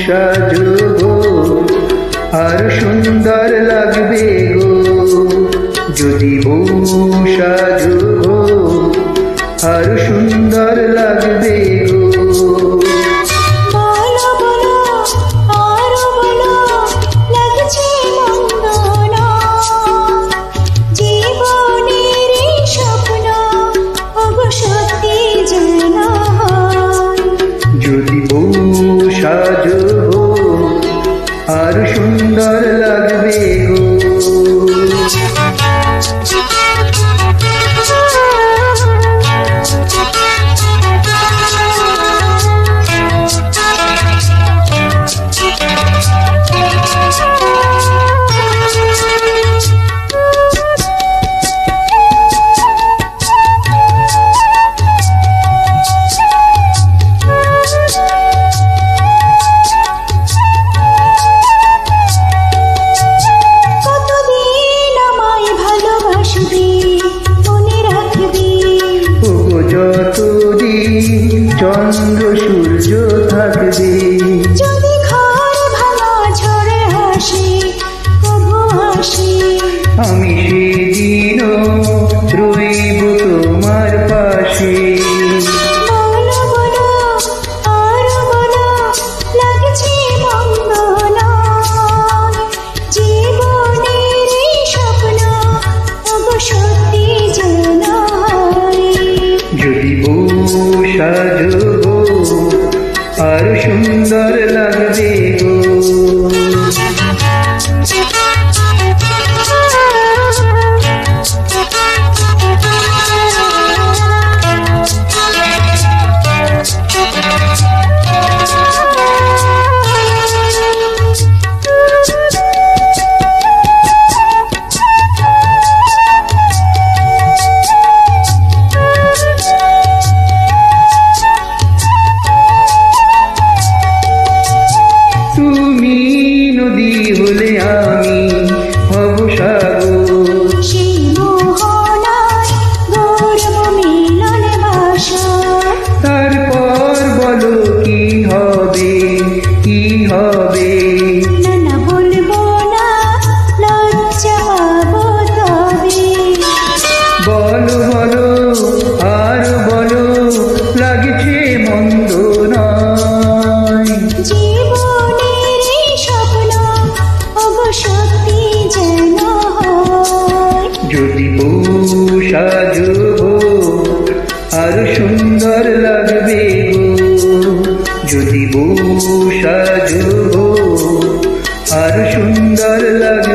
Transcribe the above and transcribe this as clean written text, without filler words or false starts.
সাজবো আর সুন্দর লাগবে গো, যদি বউ সাজবো আর সুন্দর লাগবে গো। বলো বলো আরো বলো, লাগছে মন্দ না, জীবনের এই স্বপ্ন ওগো সত্যি যেন হয়। যদি বউ সাজবো আর সুন্দর লাগবে গো। যতদিন চন্দ্র সূর্য থাকবে, যদি ঘর ভাঙা ঝড়ে হাসি কবু হাসি, আমি সেদিনও রইব তোমার পাশে। বলো বলো আরো বলো, লাগছে মন্দ নয়, জীবনের এই স্বপ্ন ওগো সত্যি যেন হয়। যদি বউ সাজবো আর সুন্দর লাগবে গো। তুমি নদী হলে আমি হব সাগর, সেই মোহনায় গৌরব মিলন বাসর। তারপর বলো কি হবে কি হবে। না না বলবো না, লজ্জা পাবো তবে। বলো বলো আর বলো, লাগছে মন্দ নয়, জীবনের এই স্বপ্ন ওগো সত্যি যেন হয়। যদি বউ সাজবো আর সুন্দর লাগবে গো। যদি বউ সাজবো আর সুন্দর লাগবে।